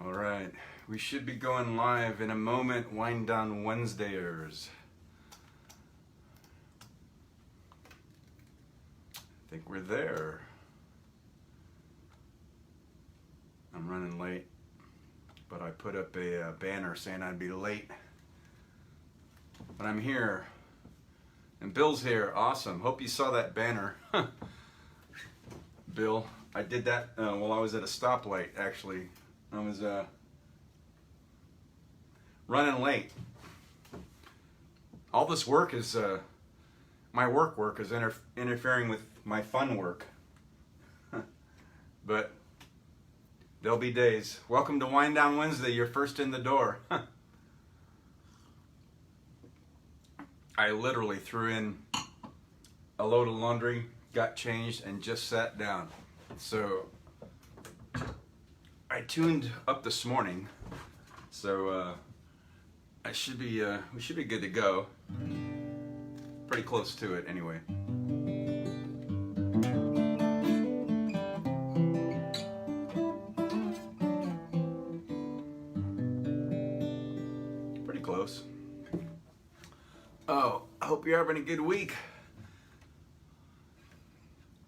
All right, we should be going live in a moment. Wind Down Wednesdayers. I think we're there. I'm running late, but I put up a banner saying I'd be late. But I'm here, and Bill's here. Awesome. Hope you saw that banner. Bill, I did that while I was at a stoplight, actually. I was running late. All this work is, my work is interfering with my fun work. But there'll be days. Welcome to Wind Down Wednesday, you're first in the door. I literally threw in a load of laundry, got changed, and just sat down. So I tuned up this morning, so we should be good to go. Pretty close to it anyway. Pretty close. Oh, I hope you're having a good week.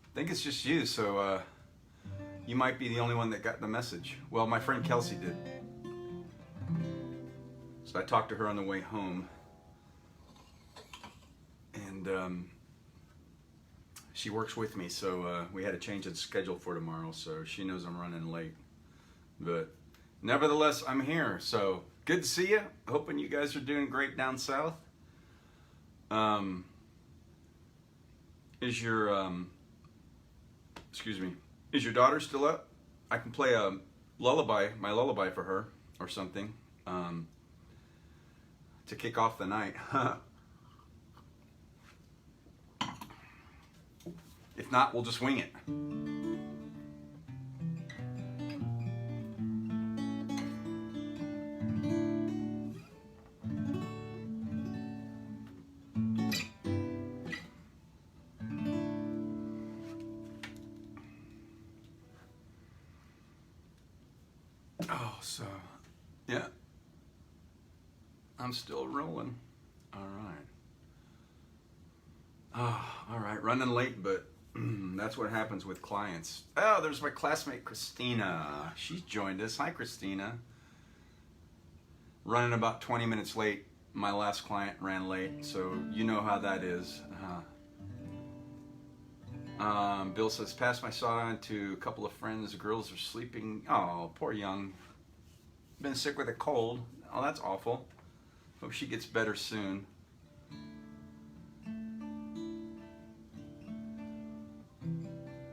I think it's just you, so you might be the only one that got the message. Well, my friend Kelsey did. So I talked to her on the way home. And she works with me, so we had to change the schedule for tomorrow, so she knows I'm running late. But nevertheless, I'm here, so good to see you. Hoping you guys are doing great down south. Is your daughter still up? I can play a lullaby, my lullaby for her or something, to kick off the night. If not, we'll just wing it. Oh, so, yeah. I'm still rolling. All right. Oh, all right. Running late, but that's what happens with clients. Oh, there's my classmate, Christina. She's joined us. Hi, Christina. Running about 20 minutes late. My last client ran late, so you know how that is. Bill says, pass my soda on to a couple of friends. The girls are sleeping. Oh, poor young. Been sick with a cold. Oh, that's awful. Hope she gets better soon.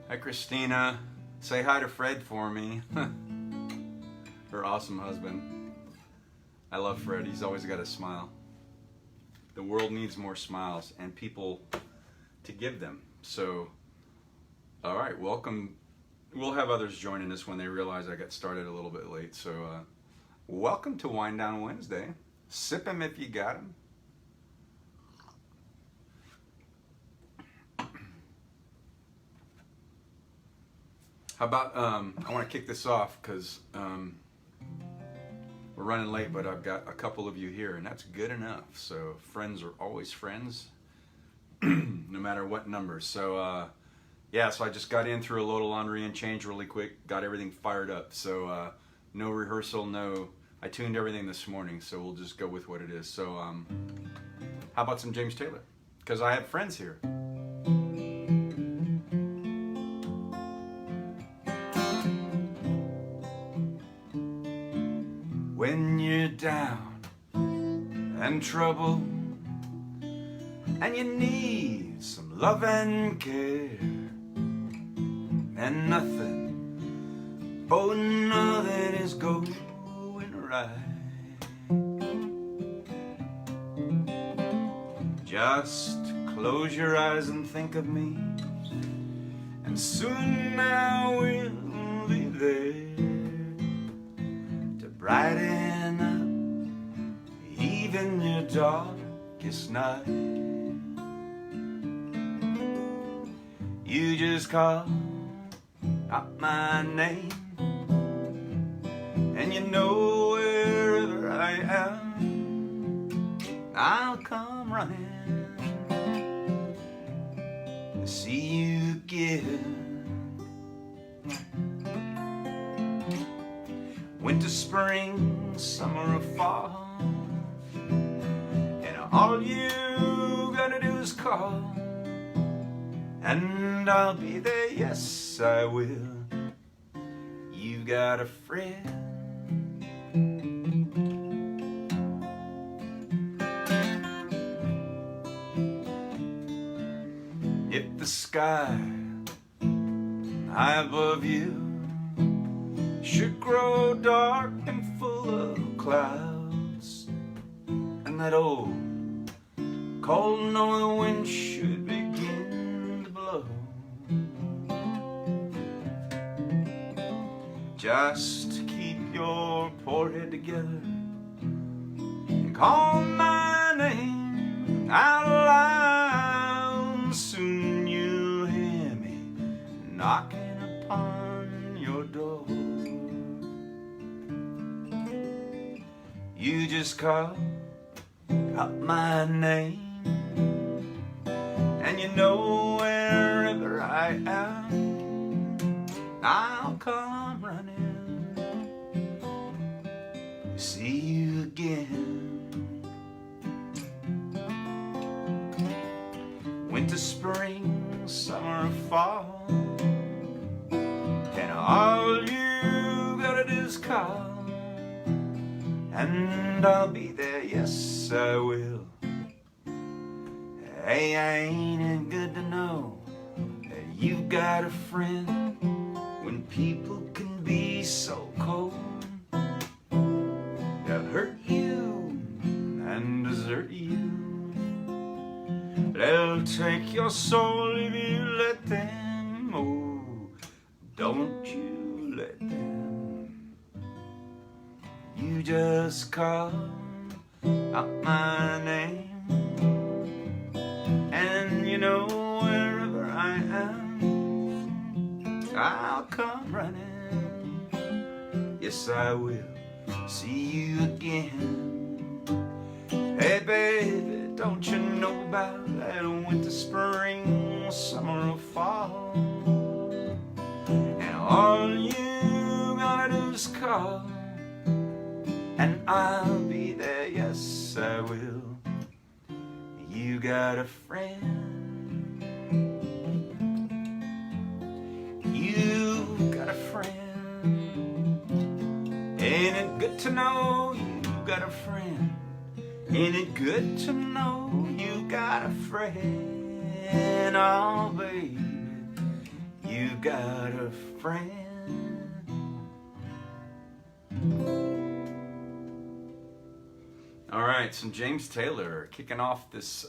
Hi, Christina. Say hi to Fred for me. Her awesome husband. I love Fred. He's always got a smile. The world needs more smiles and people to give them. So, all right, welcome. We'll have others joining us when they realize I got started a little bit late. So, welcome to Wind Down Wednesday. Sip 'em if you got 'em. How about, I want to kick this off because we're running late, but I've got a couple of you here, and that's good enough. So friends are always friends, no matter what numbers. So yeah, so I just got in, threw a load of laundry and changed really quick, got everything fired up. So no rehearsal, I tuned everything this morning, so we'll just go with what it is. So how about some James Taylor? Because I have friends here. When you're down and trouble and you need some love and care and nothing, oh nothing is going right. Just close your eyes and think of me, and soon I will be there to brighten up even your darkest night. You just call out my name And you know wherever I am, I'll come running to see you again. Winter, spring, summer or fall, and all you gotta do is call, and I'll be there, yes I will. You got a friend. If the sky high above you should grow dark and full of clouds, and that old cold northern wind should begin to blow, just keep your poor head together and call my name out loud. Soon you'll hear me knocking upon your door. You just call out my name, and you know wherever I am, I'll come running to see you again. Winter, spring, summer, fall, and all you gotta do is call, and I'll be there, yes I will. Hey, ain't it good to know that you've got a friend when people can be so cold? They'll hurt you and desert you. They'll take your soul if you let them. Oh, don't you let them. You just call out my name, and you know wherever I am, I'll come running. Yes, I will see you again. Hey, baby, don't you know about that winter, spring, summer, or fall? And all you gotta do is call, and I'll be there, yes I will. You got a friend. You got a friend. Ain't it good to know you got a friend? Ain't it good to know you got a friend? Oh, baby, you got a friend. All right, some James Taylor kicking off this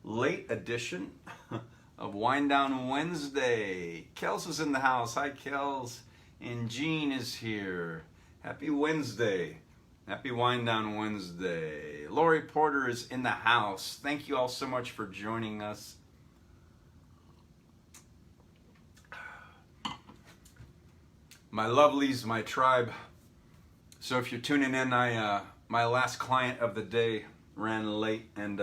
late edition of Wind Down Wednesday. Kels is in the house. Hi, Kels. And Jean is here. Happy Wednesday. Happy Wind Down Wednesday. Lori Porter is in the house. Thank you all so much for joining us. My lovelies, my tribe. So if you're tuning in, my last client of the day ran late, and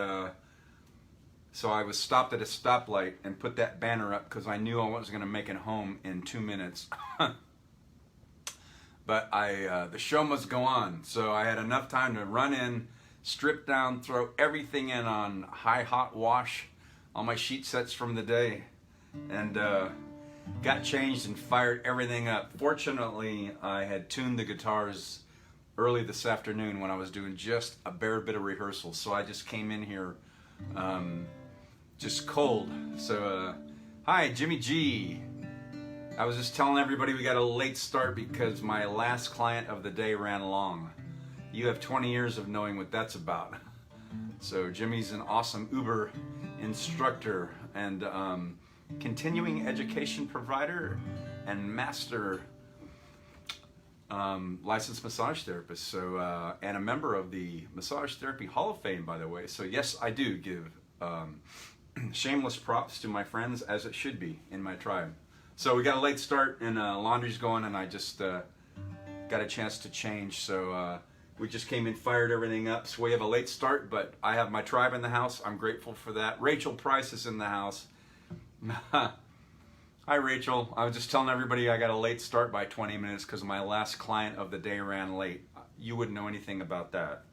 so I was stopped at a stoplight and put that banner up because I knew I wasn't going to make it home in 2 minutes. But the show must go on, so I had enough time to run in, strip down, throw everything in on high hot wash, all my sheet sets from the day, and got changed and fired everything up. Fortunately, I had tuned the guitars early this afternoon when I was doing just a bare bit of rehearsal, so I just came in here just cold. So hi, Jimmy G. I was just telling everybody we got a late start because my last client of the day ran long. You have 20 years of knowing what that's about. So Jimmy's an awesome Uber instructor and continuing education provider and master licensed massage therapist. So and a member of the Massage Therapy Hall of Fame, by the way. So yes, I do give shameless props to my friends, as it should be in my tribe. So we got a late start and laundry's going, and I just got a chance to change. So we just came in, fired everything up. So we have a late start, but I have my tribe in the house. I'm grateful for that. Rachel Price is in the house. Hi, Rachel. I was just telling everybody I got a late start by 20 minutes because my last client of the day ran late. You wouldn't know anything about that.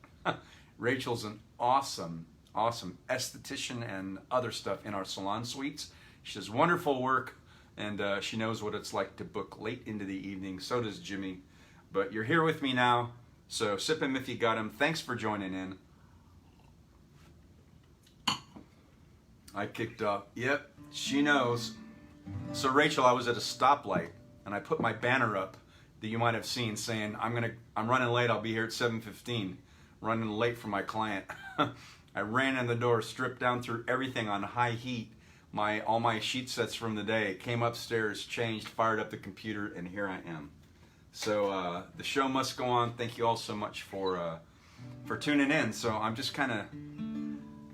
Rachel's an awesome esthetician and other stuff in our salon suites. She does wonderful work, and she knows what it's like to book late into the evening. So does Jimmy. But you're here with me now, so sip him if you got him. Thanks for joining in. I kicked off. Yep, she knows. So Rachel, I was at a stoplight, and I put my banner up that you might have seen saying, I'm running late, I'll be here at 7:15. Running late for my client. I ran in the door, stripped down through everything on high heat, all my sheet sets from the day, came upstairs, changed, fired up the computer, and here I am. So the show must go on. Thank you all so much for tuning in. So I'm just kind of,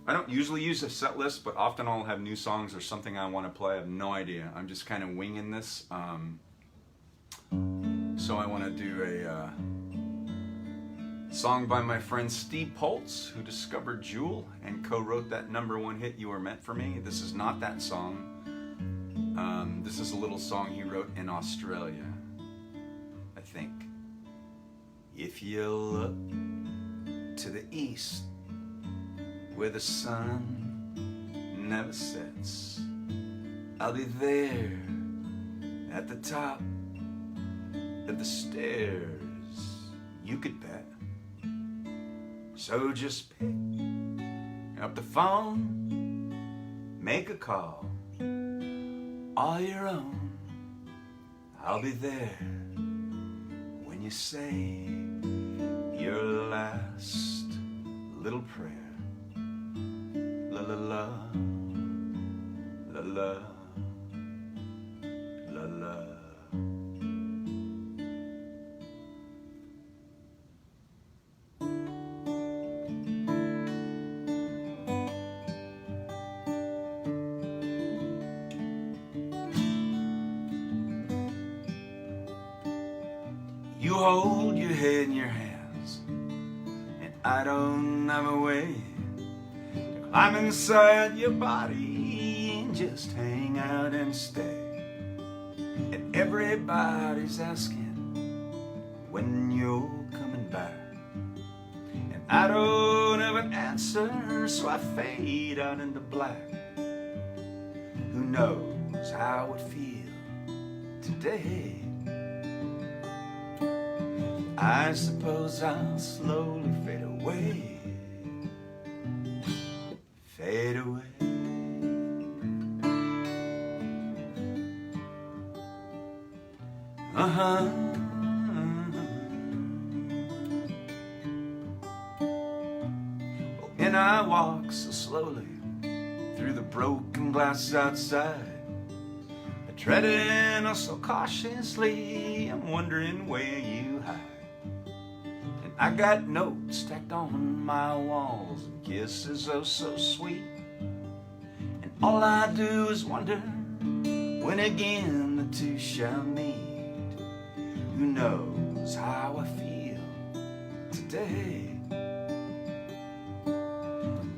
I don't usually use a set list, but often I'll have new songs or something I want to play. I have no idea. I'm just kind of winging this. So I want to do a song by my friend Steve Poltz, who discovered Jewel and co-wrote that #1 hit, You Were Meant For Me. This is not that song. This is a little song he wrote in Australia, I think. If you look to the east, where the sun never sets, I'll be there at the top of the stairs, you could bet. So just pick up the phone, make a call, all your own. I'll be there when you say your last little prayer. La la la, la la, la la. You hold your head in your hands, and I don't have a way to climb inside your body and just hang out and stay. And everybody's asking when you're coming back, and I don't have an answer, so I fade out into black. Who knows how it feels today? I suppose I'll slowly fade away, fade away. Well, and I walk so slowly through the broken glass outside, treading oh so cautiously. I'm wondering where you hide. I got notes stacked on my walls and kisses oh so sweet, and all I do is wonder when again the two shall meet. Who knows how I feel today?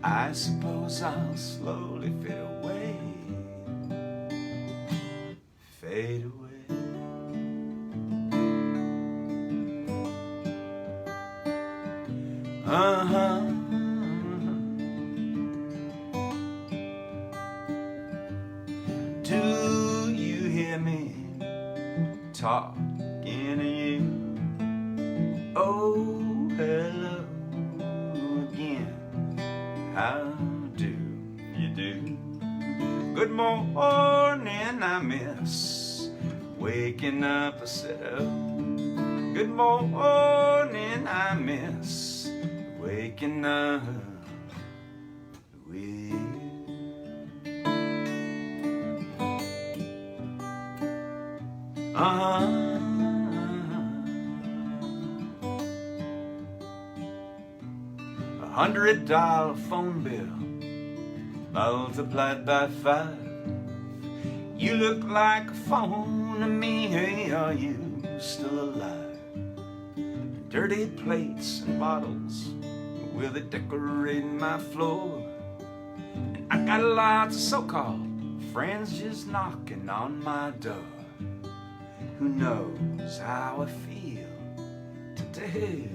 I suppose I'll slowly fade away, fade away. Do you hear me talking to you? Oh, hello again. How do you do? Good morning, I miss waking up. I said, oh, good morning, I miss waking up with you. $100 phone bill multiplied by 5. You look like a phone to me. Hey, are you still alive? dirty plates and bottles will it decorate my floor. And I got lots of so-called friends just knocking on my door. Who knows how I feel today?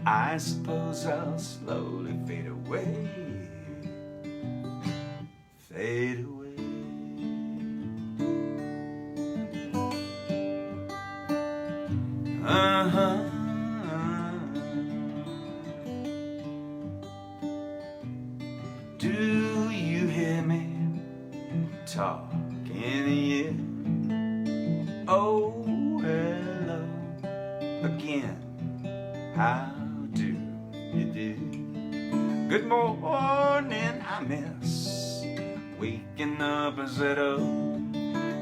I suppose I'll slowly fade away. Fade away. Do you hear me talking here? Oh, hello again. How do you do? Good morning, I miss waking up as it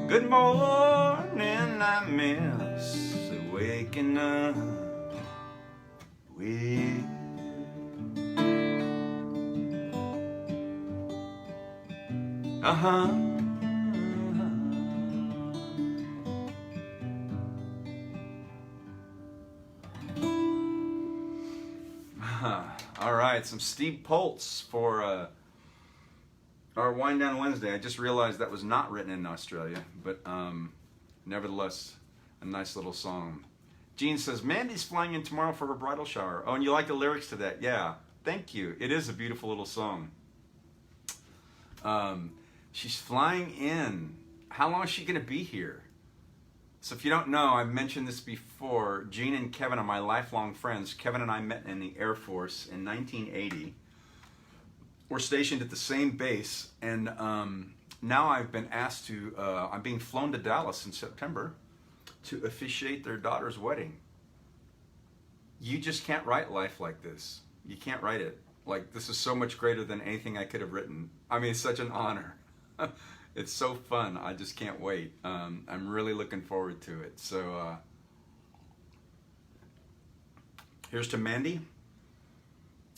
good morning, I miss waking up with All right, some Steve Poltz for our Wind Down Wednesday. I just realized that was not written in Australia, but nevertheless, a nice little song. Jean says, Mandy's flying in tomorrow for her bridal shower. Oh, and you like the lyrics to that? Yeah, thank you. It is a beautiful little song. She's flying in. How long is she going to be here? So if you don't know, I've mentioned this before. Jean and Kevin are my lifelong friends. Kevin and I met in the Air Force in 1980. We're stationed at the same base, and now I've been asked to, I'm being flown to Dallas in September to officiate their daughter's wedding. You just can't write life like this. You can't write it. Like, this is so much greater than anything I could have written. I mean, it's such an honor. It's so fun. I just can't wait. I'm really looking forward to it. So here's to Mandy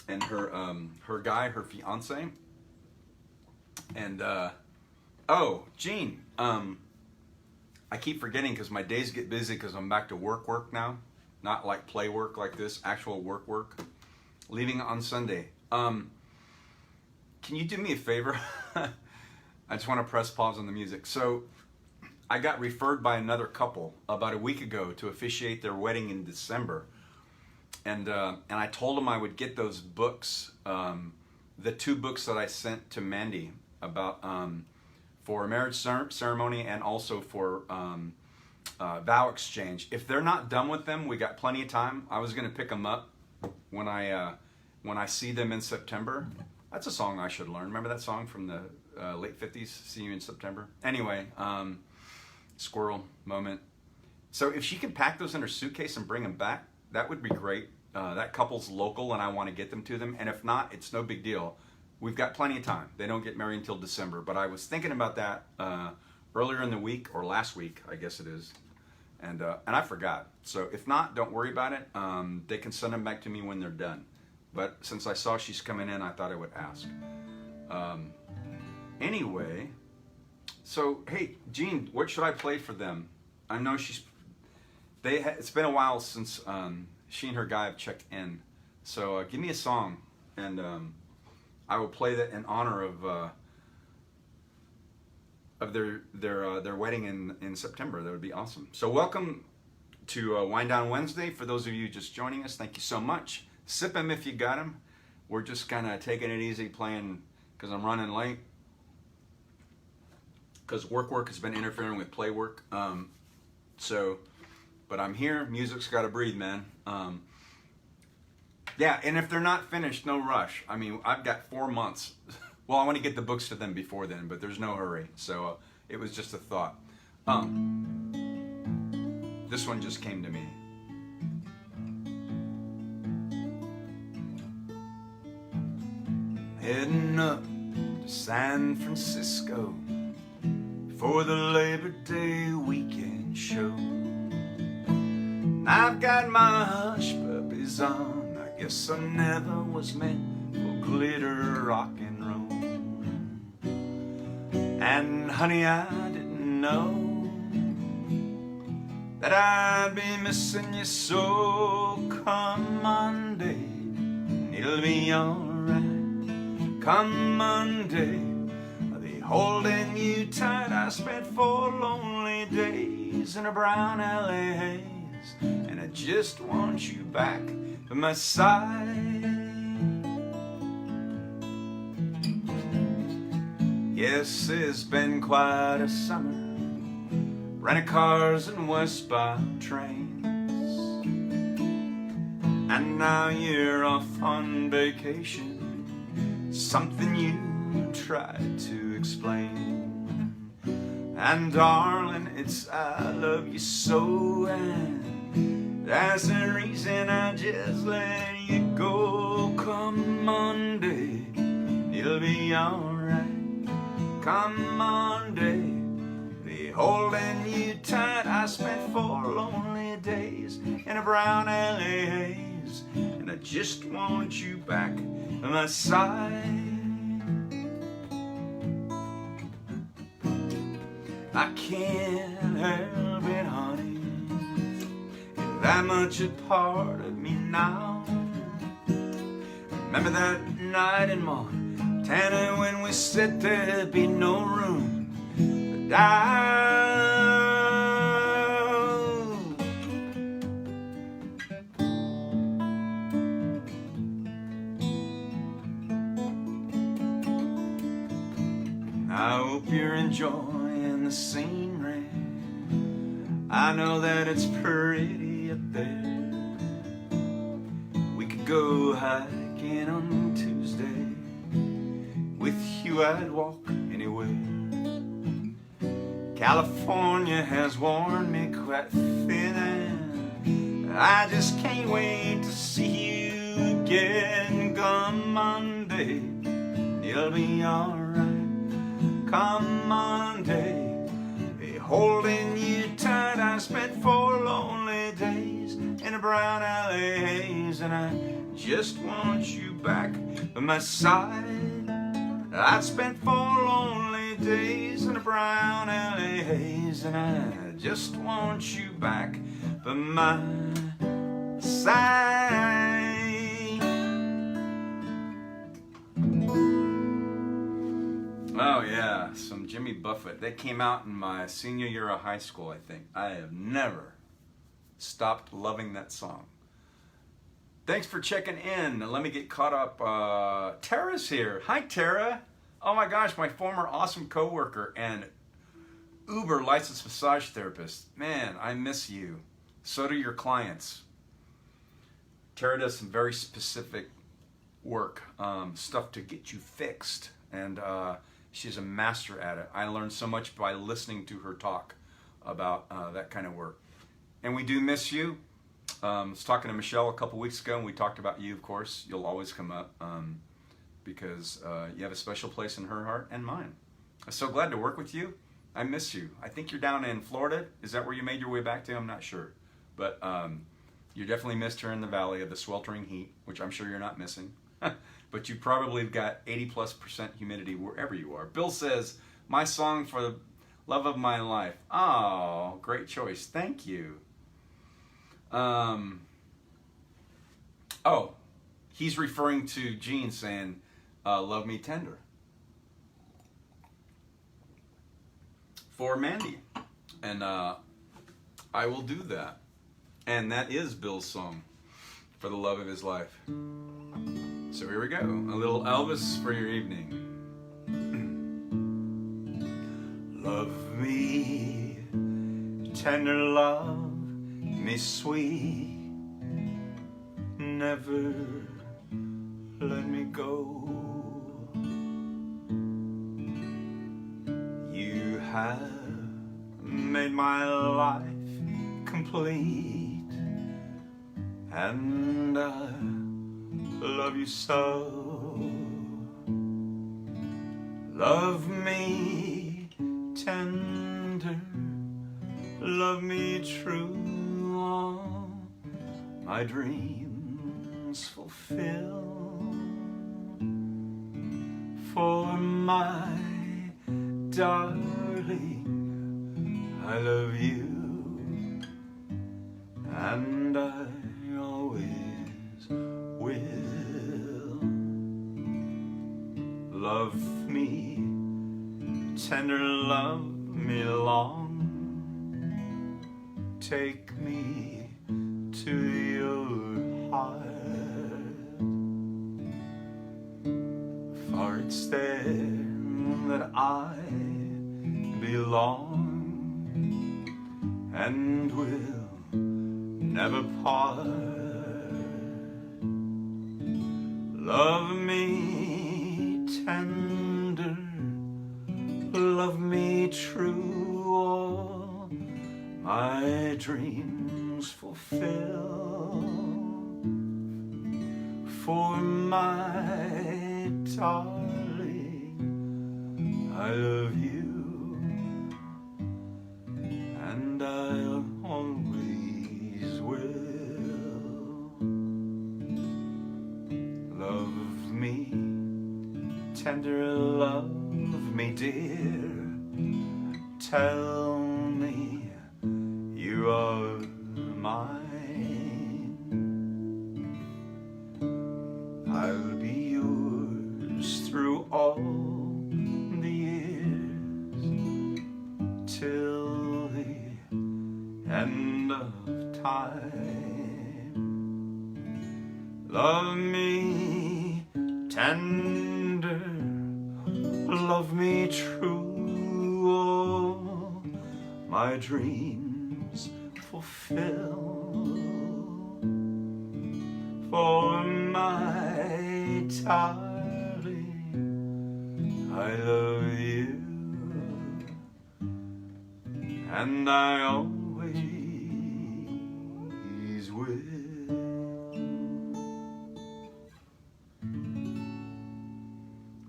and her guy, her fiance. And oh, Jean, I keep forgetting because my days get busy because I'm back to work now. Not like play work like this, actual work. Leaving on Sunday. Can you do me a favor? I just want to press pause on the music. So I got referred by another couple about a week ago to officiate their wedding in December. And I told them I would get those books, the 2 books that I sent to Mandy about for a marriage ceremony and also for vow exchange. If they're not done with them, we got plenty of time. I was going to pick them up when I see them in September. That's a song I should learn. Remember that song from the late 50s? See you in September. Anyway, squirrel moment. So if she can pack those in her suitcase and bring them back, that would be great. That couple's local and I want to get them to them. And if not, it's no big deal. We've got plenty of time. They don't get married until December. But I was thinking about that earlier in the week, or last week, I guess it is. And I forgot. So if not, don't worry about it. They can send them back to me when they're done. But since I saw she's coming in, I thought I would ask. Anyway, so hey, Jean, what should I play for them? I know it's been a while since she and her guy have checked in. So give me a song, and I will play that in honor of their wedding in September. That would be awesome. So welcome to Wind Down Wednesday. For those of you just joining us, thank you so much. Sip 'em if you got 'em. We're just kind of taking it easy, playing because I'm running late. Because work has been interfering with play work. But I'm here. Music's got to breathe, man. Yeah, and if they're not finished, no rush. I mean, I've got 4 months. Well, I want to get the books to them before then, but there's no hurry. So it was just a thought. This one just came to me. Heading up to San Francisco for the Labor Day weekend show. And I've got my hush puppies on. I guess I never was meant for glitter rock and roll. And honey, I didn't know that I'd be missing you so. Come Monday, it'll be alright. Come Monday, I'll be holding you tight. I spent 4 lonely days in a brown LA haze, and I just want you back by my side. Yes, it's been quite a summer, renting cars and westbound trains, and now you're off on vacation, something you tried to explain. And darling, it's I love you so, and that's the reason I just let you go. Come Monday, it'll be alright. Come Monday, be holding you tight. I spent 4 lonely days in a brown LA haze, and I just want you back by my side. I can't help it, honey, you're that much a part of me now. Remember that night in Montana when we said there'd be no room to die? I hope you're enjoying the scenery. I know that it's pretty up there. We could go hiking on Tuesday. With you I'd walk anywhere. California has worn me quite thin, and I just can't wait to see you again. Come Monday, it'll be alright. Come Monday, be holding you tight. I spent 4 lonely days in a brown LA haze, and I just want you back by my side. I spent 4 lonely days in a brown LA haze, and I just want you back by my side. Oh yeah, some Jimmy Buffett. That came out in my senior year of high school, I think. I have never stopped loving that song. Thanks for checking in. Let me get caught up. Tara's here. Hi, Tara. Oh my gosh, my former awesome coworker and Uber licensed massage therapist. Man, I miss you. So do your clients. Tara does some very specific work, stuff to get you fixed, and she's a master at it. I learned so much by listening to her talk about that kind of work. And we do miss you. I was talking to Michelle a couple weeks ago, and we talked about you, of course. You'll always come up because you have a special place in her heart and mine. I'm so glad to work with you. I miss you. I think you're down in Florida. Is that where you made your way back to? I'm not sure. But you definitely missed her in the valley of the sweltering heat, which I'm sure you're not missing. But you probably have got 80+% humidity wherever you are. Bill says, my song for the love of my life. Oh, great choice. Thank you. Oh, he's referring to Gene saying, love me tender. For Mandy. And I will do that. And that is Bill's song for the love of his life. So here we go. A little Elvis for your evening. Love me tender, love me sweet, never let me go. You have made my life complete, and I love you so. Love me tender, love me true, all my dreams fulfill. For my darling, I love you. and I always will. Love me tender, love me long, take me to your heart, for it's there that I belong and will never part. Love me tender, love me true, all my dreams fulfill. For my darling, I love you, and I always will. Love me tender, love me dear, tell me you are mine. I'll be yours through all the years, till the end of time. Love me tender, love me true, all my dreams fulfill. For my darling, I love you, and I always will.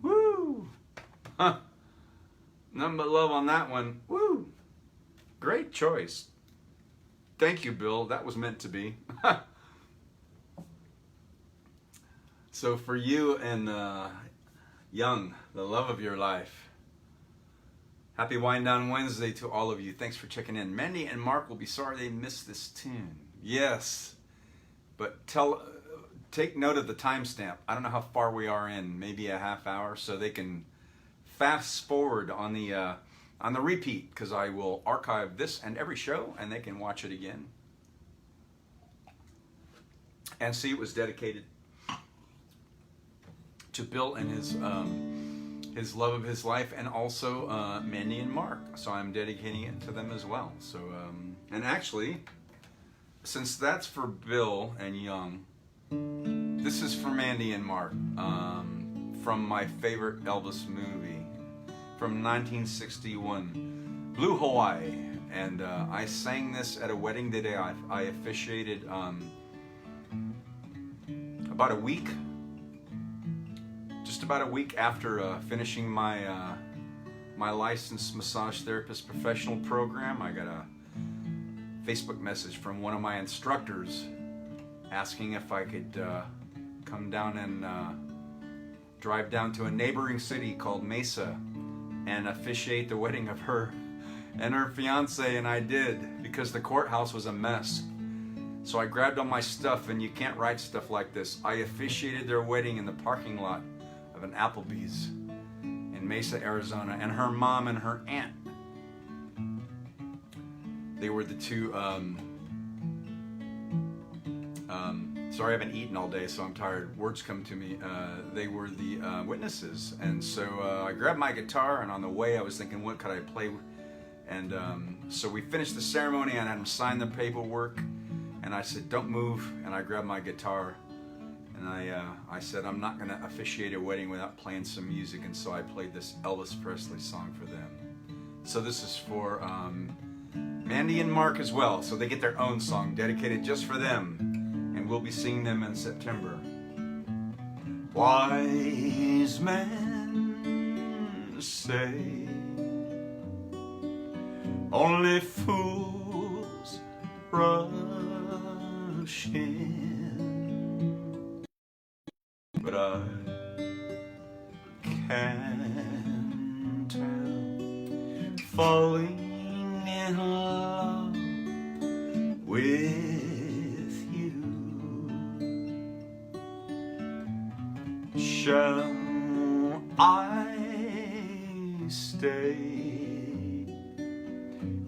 Woo! Huh. Nothing but love on that one. Woo! Great choice. Thank you, Bill. That was meant to be. So for you and Young, the love of your life, happy Wind Down Wednesday to all of you. Thanks for checking in. Mandy and Mark will be sorry they missed this tune. Yes, but take note of the timestamp. I don't know how far we are in, maybe a half hour, so they can fast forward on the repeat, because I will archive this and every show, and they can watch it again and see it was dedicated to Bill and his love of his life, and also Mandy and Mark. So I'm dedicating it to them as well. So and actually, since that's for Bill and Young, this is for Mandy and Mark, from my favorite Elvis movie from 1961, Blue Hawaii. And I sang this at a wedding that I officiated about a week after finishing my my licensed massage therapist professional program. I got a Facebook message from one of my instructors asking if I could come down and drive down to a neighboring city called Mesa and officiate the wedding of her and her fiance, and I did, because the courthouse was a mess. So I grabbed all my stuff, and you can't write stuff like this. I officiated their wedding in the parking lot of an Applebee's in Mesa, Arizona, and her mom and her aunt. They were the two, sorry, I haven't eaten all day, so I'm tired. Words come to me. They were the witnesses. And so I grabbed my guitar, and on the way I was thinking, what could I play? And so we finished the ceremony, and I had them sign the paperwork, and I said, don't move, and I grabbed my guitar. And I said, I'm not going to officiate a wedding without playing some music, and so I played this Elvis Presley song for them. So this is for Mandy and Mark as well, so they get their own song dedicated just for them, and we'll be singing them in September. Wise men say only fools rush in, but I can tell, falling in love with shall I stay?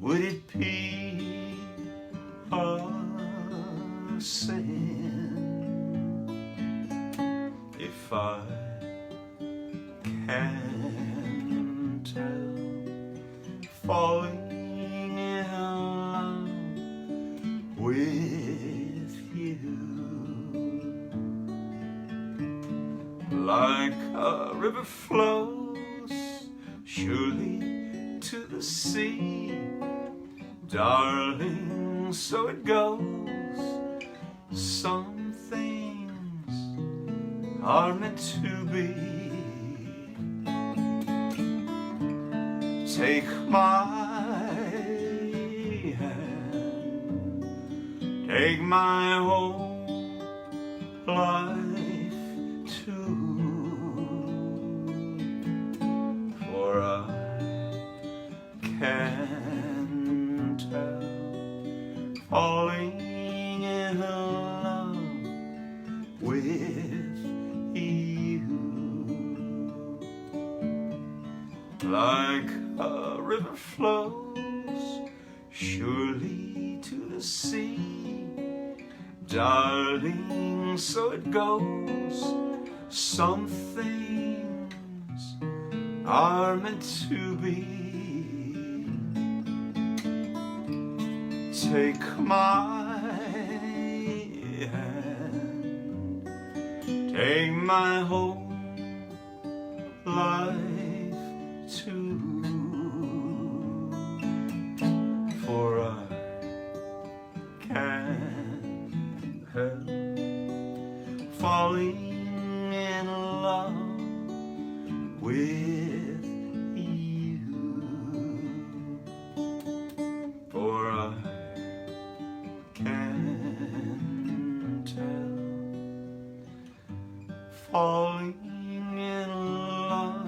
Would it be a sin if I can tell, falling in love with you? Like a river flows surely to the sea, darling, so it goes. Some things are meant to be. Take my hand, take my whole life too, for I can tell, falling in love with you. Like a river flows surely to the sea, darling, so it goes. Some things are meant to be. Take my hand, take my whole life too, for I can't help falling in love with you, for I can tell, falling in love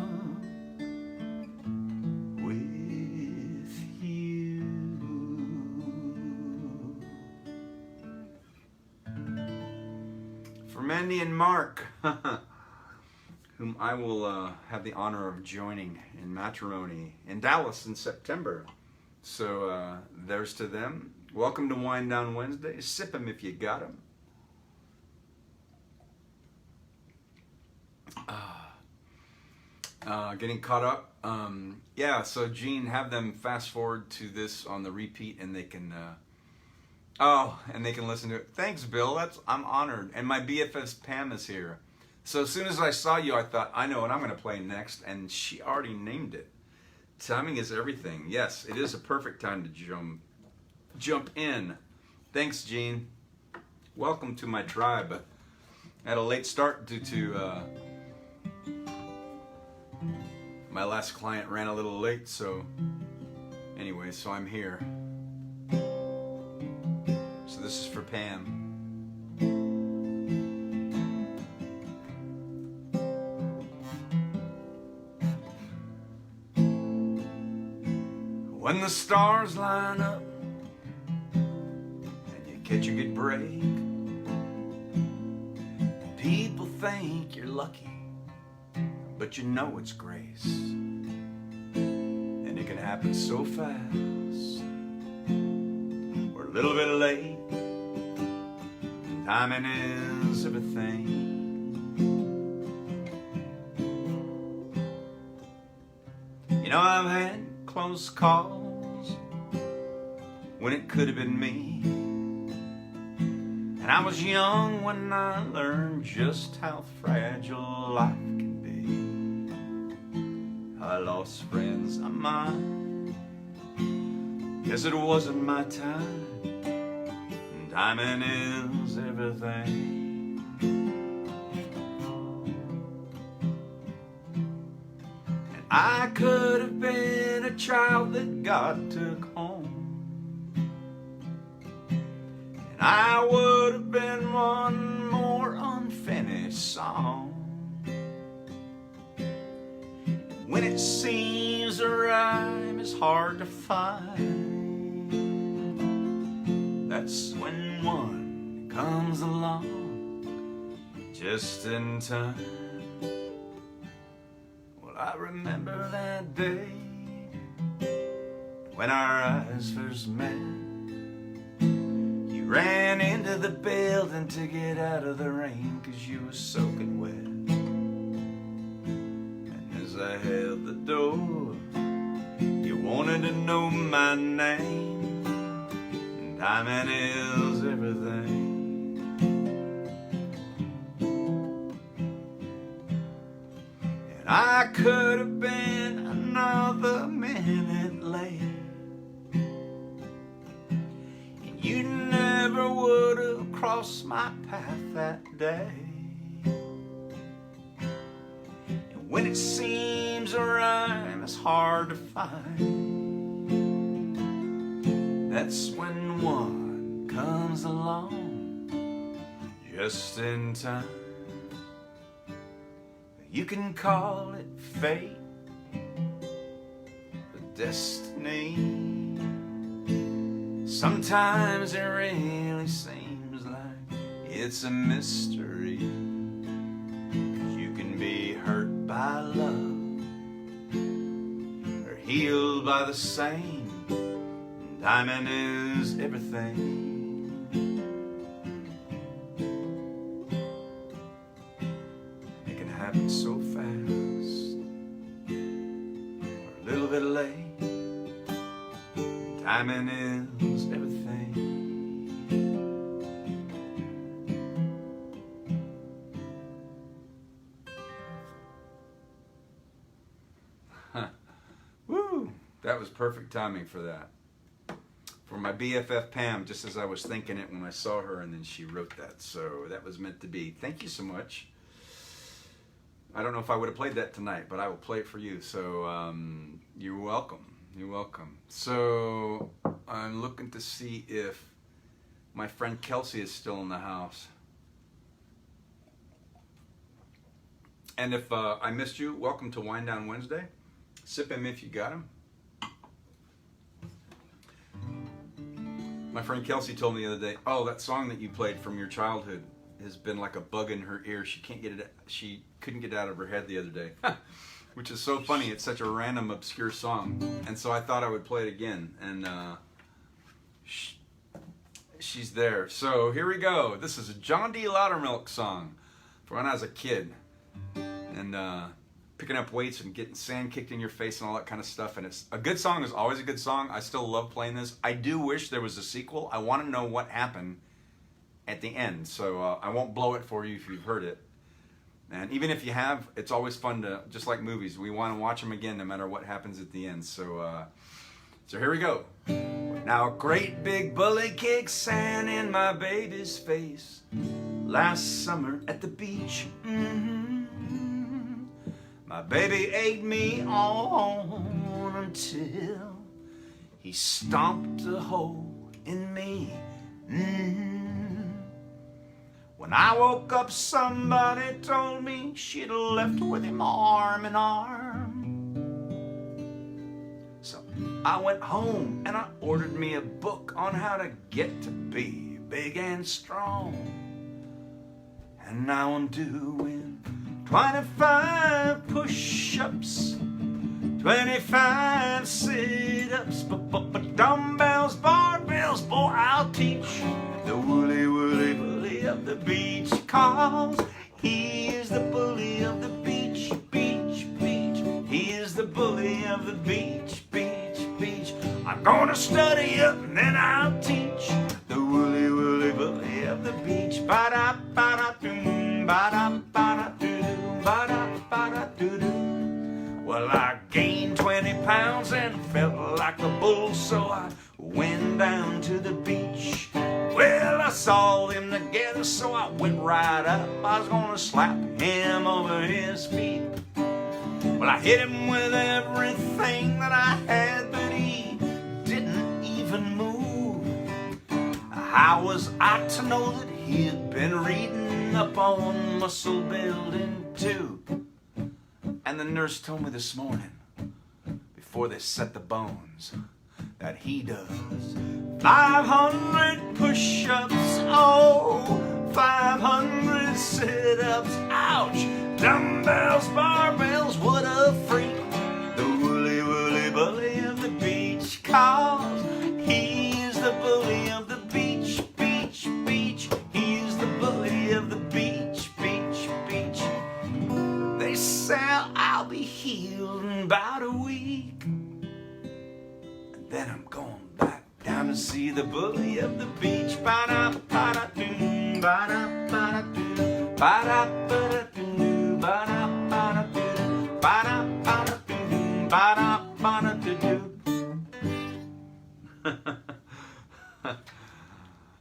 with you. For Mandy and Mark, whom I will have the honor of joining in matrimony in Dallas in September. So there's to them. Welcome to Wind Down Wednesday. Sip 'em if you got 'em. Getting caught up. Yeah, so Gene, have them fast forward to this on the repeat, and they can. And they can listen to it. Thanks, Bill. I'm honored. And my BFF Pam is here. So as soon as I saw you, I thought, I know what I'm going to play next, and she already named it. Timing is everything. Yes, it is a perfect time to jump in. Thanks, Gene. Welcome to my tribe. I had a late start due to my last client ran a little late, so anyway, so I'm here. So this is for Pam. When the stars line up and you catch a good break, people think you're lucky, but you know it's grace. And it can happen so fast. We're a little bit late. Timing is everything. You know, I've had close calls when it could have been me, and I was young when I learned just how fragile life can be. I lost friends of mine, guess it wasn't my time. Timing is everything. And I could have been a child that God took home, and I would have been one more unfinished song. And when it seems a rhyme is hard to find, that's when one comes along just in time. I remember that day when our eyes first met. You ran into the building to get out of the rain 'cause you were soaking wet. And as I held the door, you wanted to know my name. And timing is everything. I could have been another minute late, and you never would have crossed my path that day. And when it seems a rhyme is hard to find, that's when one comes along just in time. You can call it fate, the destiny. Sometimes it really seems like it's a mystery. 'Cause you can be hurt by love or healed by the same. Timing is everything. Happen so fast, or a little bit late. Timing is everything. Woo! That was perfect timing for that. For my BFF Pam, just as I was thinking it when I saw her, and then she wrote that. So that was meant to be. Thank you so much. I don't know if I would have played that tonight, but I will play it for you. So you're welcome. You're welcome. So I'm looking to see if my friend Kelsey is still in the house. And if I missed you, welcome to Wind Down Wednesday. Sip him if you got him. My friend Kelsey told me the other day, oh, that song that you played from your childhood has been like a bug in her ear. She couldn't get it out of her head the other day. Which is so funny. It's such a random, obscure song. And so I thought I would play it again. And she's there. So here we go. This is a John D. Loudermilk song from when I was a kid. And picking up weights and getting sand kicked in your face and all that kind of stuff. And it's a good song. Is always a good song. I still love playing this. I do wish there was a sequel. I want to know what happened at the end. So I won't blow it for you if you've heard it. And even if you have, it's always fun to, just like movies, we want to watch them again no matter what happens at the end. So so here we go. Now a great big bully kicked sand in my baby's face last summer at the beach. My baby ate me on until he stomped a hole in me. When I woke up, somebody told me she'd left with him arm in arm. So I went home and I ordered me a book on how to get to be big and strong. And now I'm doing 25 push-ups, 25 sit-ups, but dumbbells, barbells, boy, I'll teach the woolly bully of the beach, 'cause he is the bully of the beach, beach, beach. He is the bully of the beach, beach, beach. I'm gonna study up and then I'll teach the woolly bully of the beach. Ba-da-ba-da-doom, ba-da-ba-da-doo-doo, ba-da-ba-da-doo-doo. Well, I gained 20 pounds and felt like a bull, so I went down to the beach. Well, I saw them together, so I went right up. I was gonna slap him over his feet. Well, I hit him with everything that I had, but he didn't even move. How was I to know that he had been reading up on muscle building too? And the nurse told me this morning, before they set the bones, that he does 500 push-ups, oh, 500 sit-ups, ouch, dumbbells, barbells, what a freak. going back down to see the bully of the beach. Ba-da-ba-da-doo, ba-da-ba-da-doo, ba-da-ba-da-doo, ba-da-ba-da-doo, ba-da-ba-da-doo, ba-da-ba-da-doo.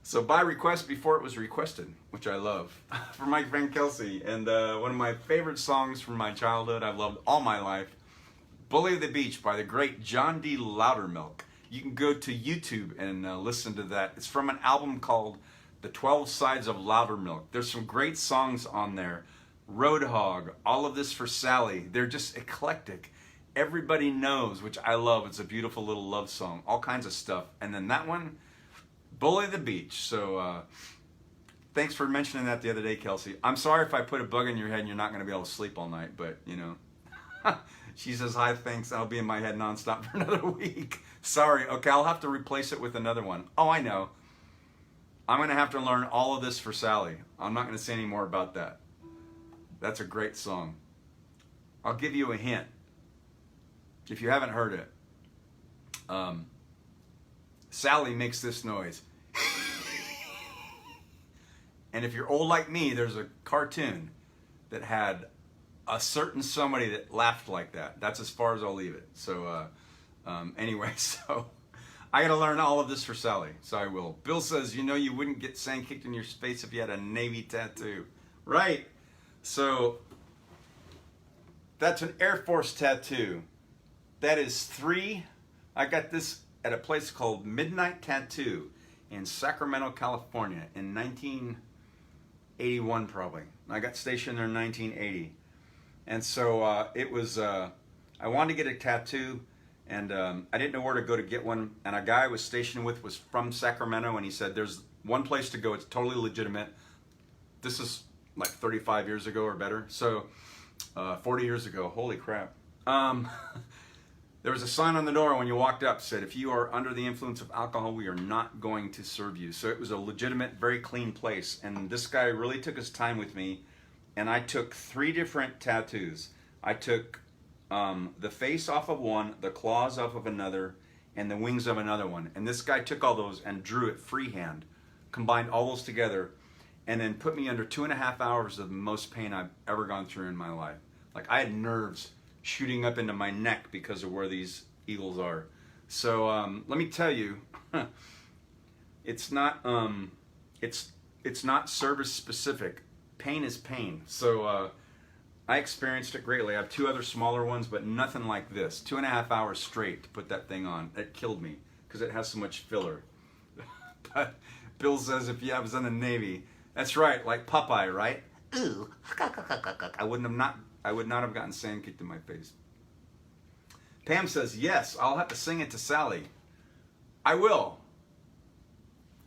So by request before it was requested, which I love, for my friend Kelsey, and one of my favorite songs from my childhood I've loved all my life, Bully of the Beach by the great John D. Loudermilk. You can go to YouTube and listen to that. It's from an album called The 12 Sides of Loudermilk. There's some great songs on there. Roadhog, All of This for Sally. They're just eclectic. Everybody Knows, which I love. It's a beautiful little love song. All kinds of stuff. And then that one, Bully the Beach. So thanks for mentioning that the other day, Kelsey. I'm sorry if I put a bug in your head and you're not going to be able to sleep all night, but you know. She says, hi, thanks. I'll be in my head nonstop for another week. Sorry. Okay, I'll have to replace it with another one. Oh, I know. I'm going to have to learn All of This for Sally. I'm not going to say any more about that. That's a great song. I'll give you a hint. If you haven't heard it, Sally makes this noise. And if you're old like me, there's a cartoon that had a certain somebody that laughed like that. That's as far as I'll leave it. So anyway, so I got to learn All of This for Sally. So I will. Bill says, you know you wouldn't get sand kicked in your face if you had a Navy tattoo. Right. So that's an Air Force tattoo. That is 3. I got this at a place called Midnight Tattoo in Sacramento, California in 1981 probably. I got stationed there in 1980. And so it was, I wanted to get a tattoo, and I didn't know where to go to get one. And a guy I was stationed with was from Sacramento, and he said, there's one place to go. It's totally legitimate. This is like 35 years ago or better. So 40 years ago, holy crap. There was a sign on the door when you walked up, said, if you are under the influence of alcohol, we are not going to serve you. So it was a legitimate, very clean place. And this guy really took his time with me. And I took 3 different tattoos. I took the face off of one, the claws off of another, and the wings of another one. And this guy took all those and drew it freehand, combined all those together, and then put me under 2.5 hours of the most pain I've ever gone through in my life. Like I had nerves shooting up into my neck because of where these eagles are. So let me tell you, it's not service specific. Pain is pain. So I experienced it greatly. I have 2 other smaller ones, but nothing like this. 2.5 hours straight to put that thing on. It killed me because it has so much filler. But Bill says if I was in the Navy, that's right, like Popeye, right? Ooh, I would not have gotten sand kicked in my face. Pam says, yes, I'll have to sing it to Sally. I will.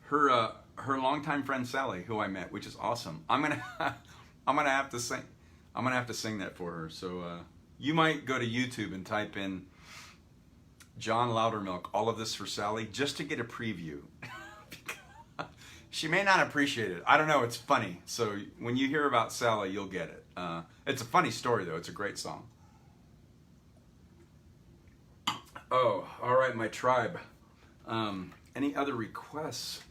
Her longtime friend Sally, who I met, which is awesome. I'm gonna have to sing that for her. So you might go to YouTube and type in John Loudermilk, All of This for Sally, just to get a preview. She may not appreciate it. I don't know. It's funny. So when you hear about Sally, you'll get it. It's a funny story, though. It's a great song. Oh, all right, my tribe. Any other requests?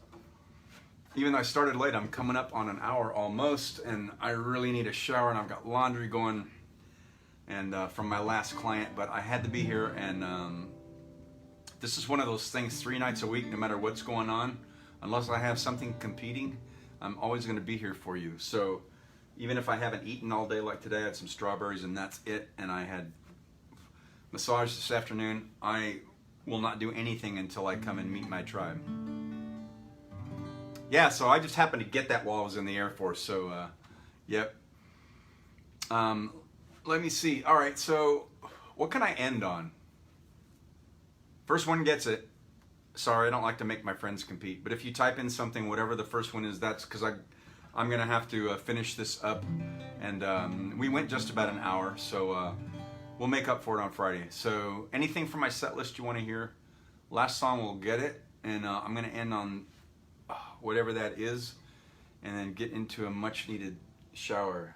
Even though I started late, I'm coming up on an hour almost, and I really need a shower, and I've got laundry going and from my last client, but I had to be here, and this is one of those things 3 nights a week, no matter what's going on. Unless I have something competing, I'm always going to be here for you. So even if I haven't eaten all day like today, I had some strawberries and that's it, and I had massage this afternoon, I will not do anything until I come and meet my tribe. Yeah, so I just happened to get that while I was in the Air Force, so yep. Let me see. All right, so what can I end on? First one gets it. Sorry, I don't like to make my friends compete, but if you type in something, whatever the first one is, that's because I'm going to have to finish this up, and we went just about an hour, so we'll make up for it on Friday. So anything from my set list you want to hear, last song will get it, and I'm going to end on whatever that is, and then get into a much-needed shower.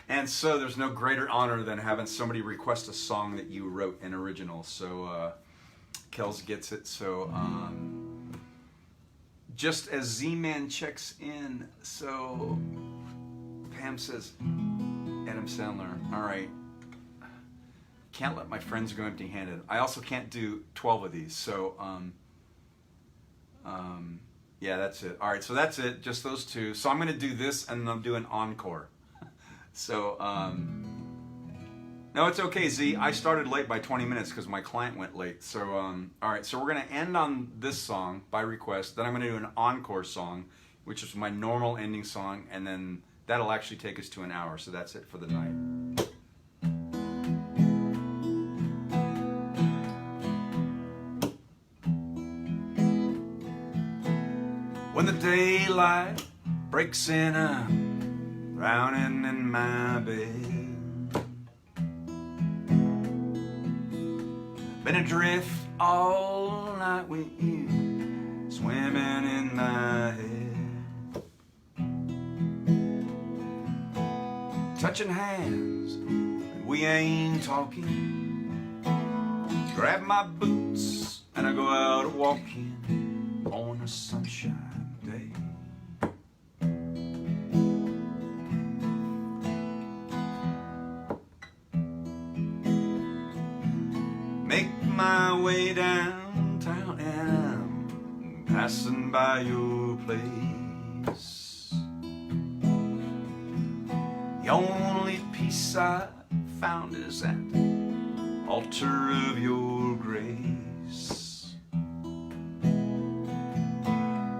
And so there's no greater honor than having somebody request a song that you wrote an original, so Kels gets it. So just as Z-Man checks in, so Pam says, Adam Sandler, all right, can't let my friends go empty-handed. I also can't do 12 of these, so yeah, that's it. All right, so that's it, just those two. So I'm going to do this, and then I'll do an encore. So, no, it's okay, Z. I started late by 20 minutes because my client went late. So, all right, so we're going to end on this song by request. Then I'm going to do an encore song, which is my normal ending song, and then that'll actually take us to an hour. So that's it for the night. When the daylight breaks in, I'm drowning in my bed. Been adrift all night with you, swimming in my head. Touching hands, and we ain't talking. Grab my boots, and I go out walking on a sunshine day. Make my way downtown and I'm passing by your place. The only peace I found is at the altar of your grace.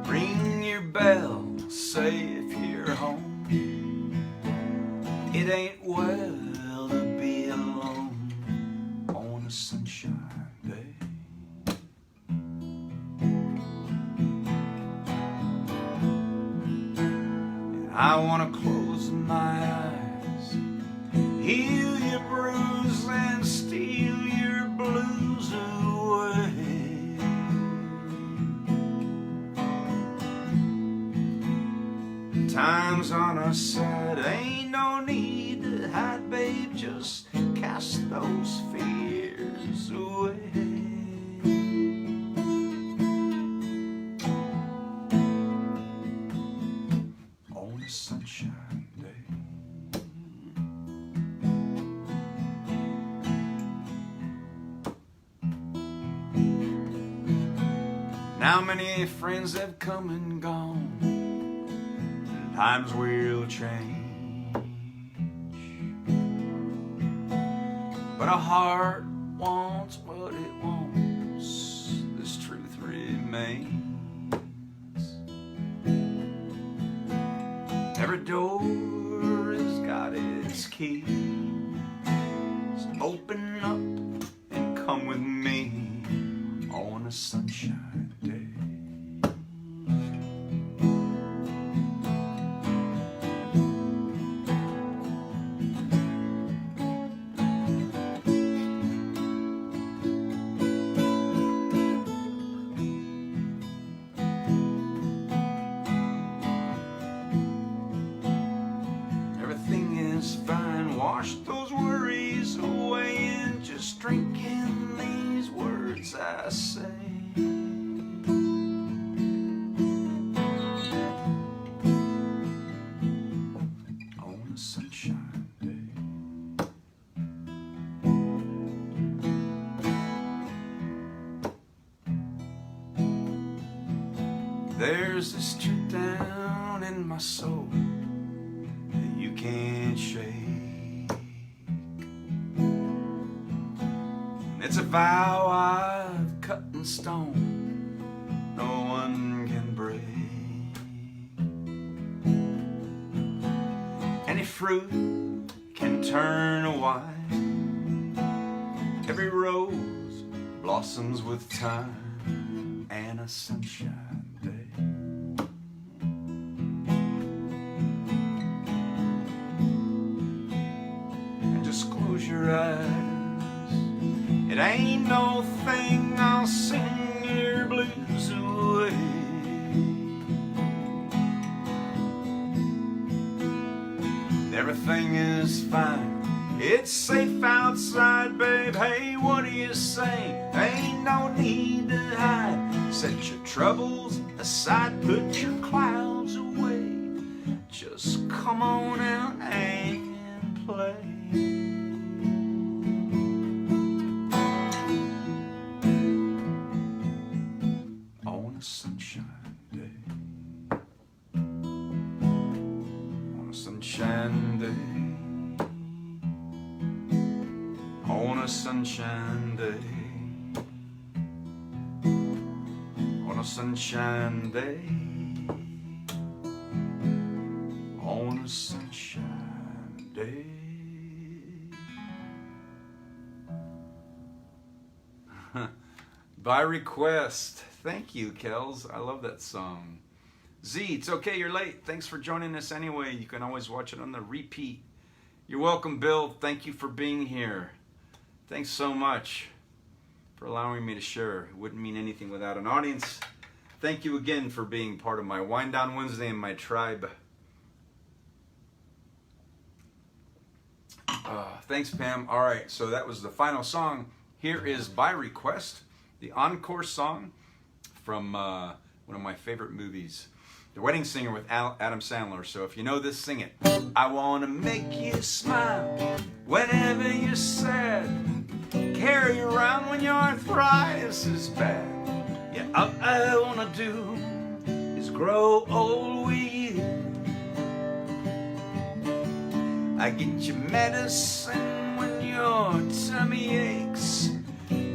Ring your bell, say if you're home. It ain't well to be alone on a sunshine day. And I wanna close my eyes, heal your bruise and steal your blues away. Time's on our side, ain't no need to hide, babe, just cast those fears away. On a sunshine day. Now many friends have come and gone, times will change, but a heart wants what it wants, this truth remains. Every door has got its key, so open up and come with me on a sunshine day. Wash those worries away and just drink in these words I say. On a sunshine day. There's this truth down in my soul that you can't shake. It's a vow I've cut in stone, no one can break. Any fruit can turn white, every rose blossoms with time and a sunshine day. And just close your eyes, it ain't no thing, I'll sing your blues away. Everything is fine, it's safe outside, babe. Hey, what do you say? Ain't no need to hide. Set your troubles aside, put your clouds away. Just come on out and play. On a sunshine day, on a sunshine day, on a sunshine day, on a sunshine day, on a sunshine day. By request. Thank you, Kels. I love that song. Z, it's okay, you're late. Thanks for joining us anyway. You can always watch it on the repeat. You're welcome, Bill. Thank you for being here. Thanks so much for allowing me to share. It wouldn't mean anything without an audience. Thank you again for being part of my Wind Down Wednesday and my tribe. Thanks, Pam. All right, so that was the final song. Here is By Request, the encore song from one of my favorite movies, The Wedding Singer with Adam Sandler. So if you know this, sing it. I want to make you smile whenever you're sad. Carry around when your arthritis is bad. Yeah, all I want to do is grow old with you. I get you medicine when your tummy aches.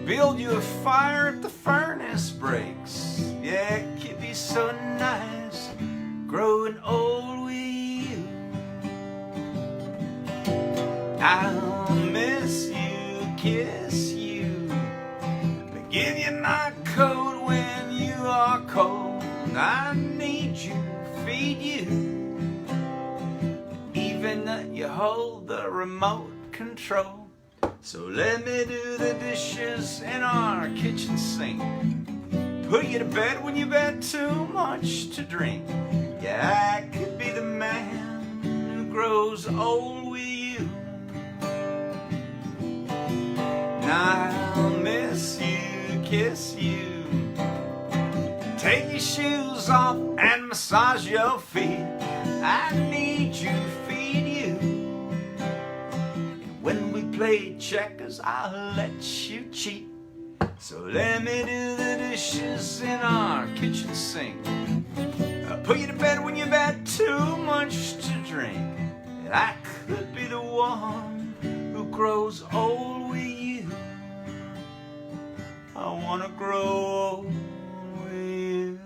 Build you a fire if the furnace breaks. Yeah, it could be so nice growing old with you. I'll miss you, kiss you, but give you my coat when you are cold. I need you, feed you, even that you hold the remote control. So let me do the dishes in our kitchen sink. Put you to bed when you've had too much to drink. Yeah, I could be the man who grows old with you. And I'll miss you, kiss you, take your shoes off and massage your feet. I need you, feed you. And when we play checkers, I'll let you cheat. So let me do the dishes in our kitchen sink. I'll put you to bed when you've had too much to drink. And I could be the one who grows old with you. I wanna grow old with you.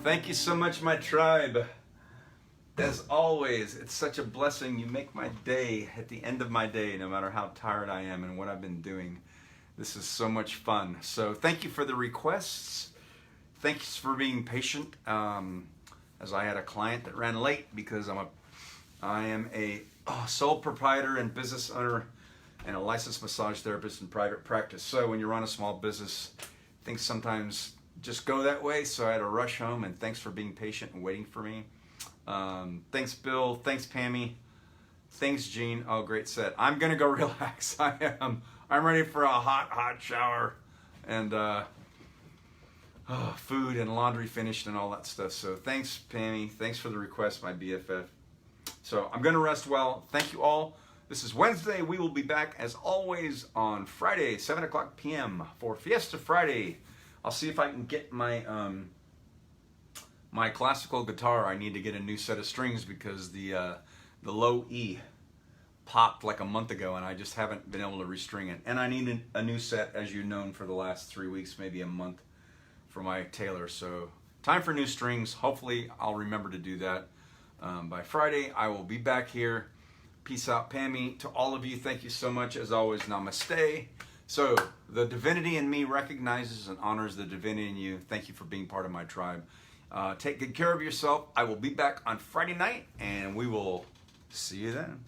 Thank you so much, my tribe. As always, it's such a blessing. You make my day at the end of my day, no matter how tired I am and what I've been doing. This is so much fun. So thank you for the requests. Thanks for being patient. As I had a client that ran late because I am a sole proprietor and business owner and a licensed massage therapist in private practice. So when you run a small business, things sometimes just go that way. So I had to rush home, and thanks for being patient and waiting for me. Thanks, Bill. Thanks, Pammy. Thanks, Gene. Oh, great set. I'm gonna go relax. I am. I'm ready for a hot shower and food and laundry finished and all that stuff. So thanks, Pammy. Thanks for the request, my BFF. So I'm gonna rest well. Thank you all. This is Wednesday. We will be back as always on Friday, 7 o'clock p.m. for Fiesta Friday. I'll see if I can get my my classical guitar. I need to get a new set of strings because the low E popped like a month ago and I just haven't been able to restring it. And I need a new set, as you've known, for the last 3 weeks, maybe a month, for my tailor. So time for new strings. Hopefully I'll remember to do that by Friday. I will be back here. Peace out, Pammy. To all of you, thank you so much. As always, namaste. So the divinity in me recognizes and honors the divinity in you. Thank you for being part of my tribe. Take good care of yourself. I will be back on Friday night, and we will see you then.